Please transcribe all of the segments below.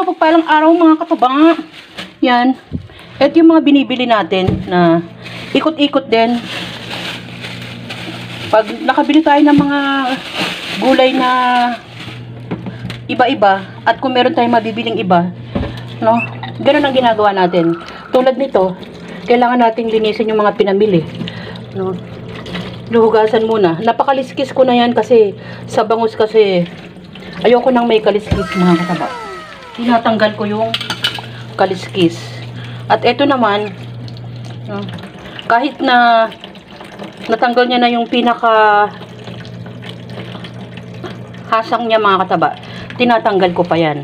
mapagpalang araw mga kataba. Yan. Ito yung mga binibili natin na ikot-ikot din. Pag nakabili tayo ng mga gulay na iba-iba at kung meron tayong mabibiling iba, no? Ganun ang ginagawa natin. Tulad nito, kailangan nating linisin yung mga pinamili, no? Luhugasan muna. Napakaliskis ko na yan kasi sa bangus kasi ayoko nang may kaliskis mga kataba. Tinatanggal ko yung kaliskis. At ito naman, kahit na natanggal niya na yung pinaka hasang niya mga kataba, tinatanggal ko pa yan.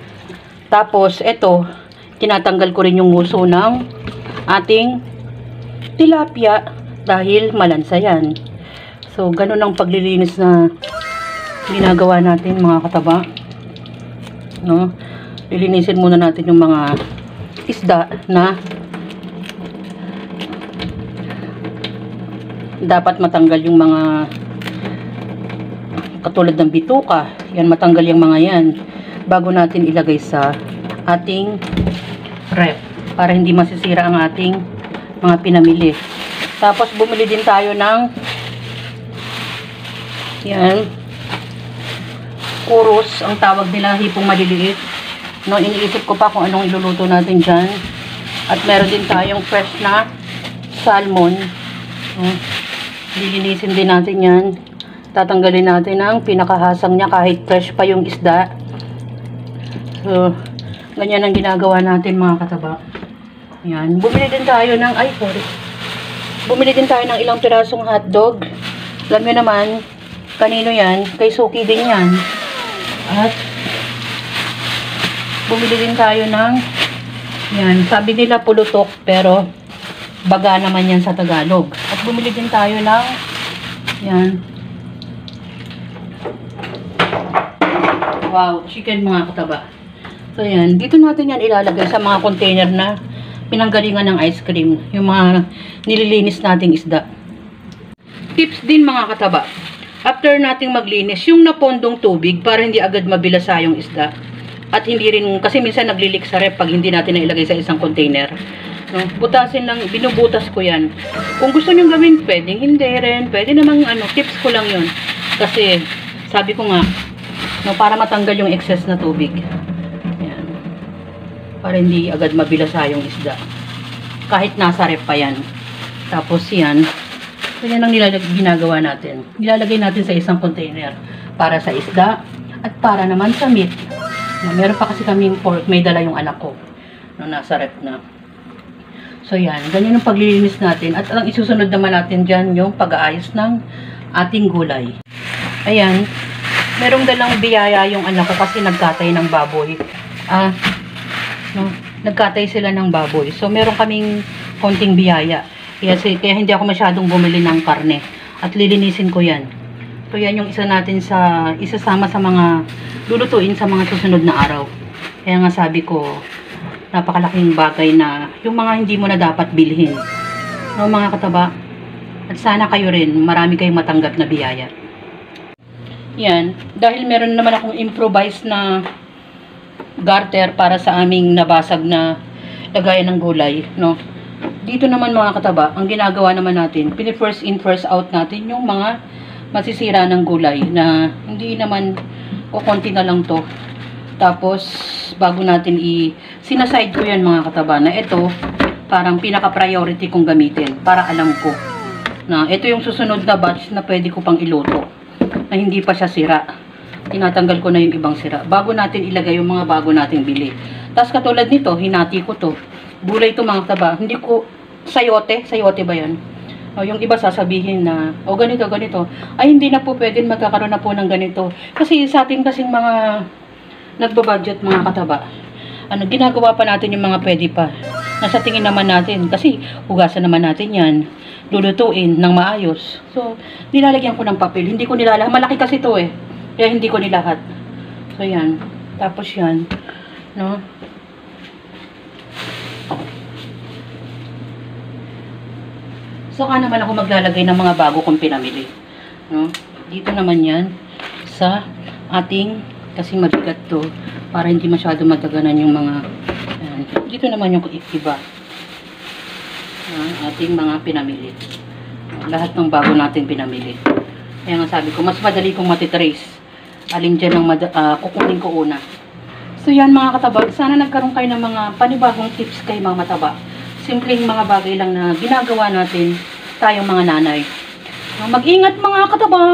Tapos ito, tinatanggal ko rin yung nguso ng ating tilapia dahil malansa yan. So, ganun ang paglilinis na ginagawa natin mga kataba. No? Lilinisin muna natin yung mga isda na dapat matanggal yung mga katulad ng bituka. Yan, matanggal yung mga yan bago natin ilagay sa ating ref para hindi masisira ang ating mga pinamili. Tapos bumili din tayo ng yan, kuros, ang tawag nila, hipong maliliit. No, iniisip ko pa kung anong iluluto natin dyan. At meron din tayong fresh na salmon. Lilinisin din natin yan. Tatanggalin natin ang pinakahasang niya kahit fresh pa yung isda. So, ganyan ang ginagawa natin mga kataba. Yan. Bumili din tayo ng, bumili din tayo ng ilang pirasong hotdog. Alam nyo naman, kanino yan? Kay Suki din yan. At bumili din tayo ng yan, sabi nila pulutok pero baga naman yan sa Tagalog. At bumili din tayo ng yan, wow, chicken mga kataba. So yan, dito natin yan ilalagay sa mga container na pinanggalingan ng ice cream, yung mga nililinis nating isda. Tips din mga kataba, after nating maglinis yung napondong tubig para hindi agad mabilasa yung isda. At hindi rin, kasi minsan naglilik sa rep pag hindi natin nailagay sa isang container. No? Butasin lang, binubutas ko yan. Kung gusto nyo gawin, pwedeng hindi rin. Pwede namang, tips ko lang yun. Kasi, sabi ko nga, no, para matanggal yung excess na tubig. Yan. Para hindi agad mabilasa yung isda. Kahit nasa rep pa yan. Tapos yan, yan ang ginagawa natin. Nilalagay natin sa isang container. Para sa isda, at para naman sa meat. Meron pa kasi kaming pork, may dala yung anak ko no, nasa rep na. So yan, ganyan ang paglilinis natin. At ang isusunod naman natin dyan yung pag-aayos ng ating gulay. Ayan, merong dalang biyaya yung anak ko kasi nagkatay ng baboy. No, nagkatay sila ng baboy. So meron kaming konting biyaya. Kaya hindi ako masyadong bumili ng karne. At lilinisin ko yan. So yan yung isa natin sa isasama sa mga lulutuin sa mga susunod na araw. Kaya nga sabi ko, napakalaking bagay na yung mga hindi mo na dapat bilhin. No, mga kataba. At sana kayo rin, marami kayong matanggap na biyaya. Yan, dahil meron naman akong improvised na garter para sa aming nabasag na lagayan ng gulay, no. Dito naman mga kataba, ang ginagawa naman natin, pini-first in first out natin yung mga masisira ng gulay na hindi naman kukunti na lang to. Tapos bago natin sinaside ko yan mga kataba na ito parang pinaka-priority kong gamitin para alam ko na ito yung susunod na batch na pwede ko pang iluto na hindi pa siya sira. Tinatanggal ko na yung ibang sira bago natin ilagay yung mga bago nating bili. Tapos katulad nito, hinati ko to. Gulay to mga kataba. Hindi ko sayote ba yan? O, yung iba sasabihin na, o ganito, ay hindi na po pwedeng magkakaroon na po ng ganito. Kasi sa atin kasing mga nagbabudget mga kataba, ginagawa pa natin yung mga pwede pa. Nasa tingin naman natin, kasi hugasan naman natin yan, lulutuin ng maayos. So, nilalagyan ko ng papel. Hindi ko nilalahat. Malaki kasi to eh. Kaya hindi ko nilahat. So, yan. Tapos yan. No? Saka naman ako maglalagay ng mga bago kong pinamili. No? Dito naman yan sa ating, kasi mabigat to, para hindi masyado mataganan yung mga ayan. Dito naman yung iba ang ating mga pinamili. Lahat ng bago natin pinamili. Kaya nga sabi ko, mas madali kong matitrace. Alin dyan ang kukunin ko una. So yan mga katabag, sana nagkaroon kayo ng mga panibagong tips kay mga mataba. Simpleng mga bagay lang na ginagawa natin tayong mga nanay. Mag-ingat mga kataba!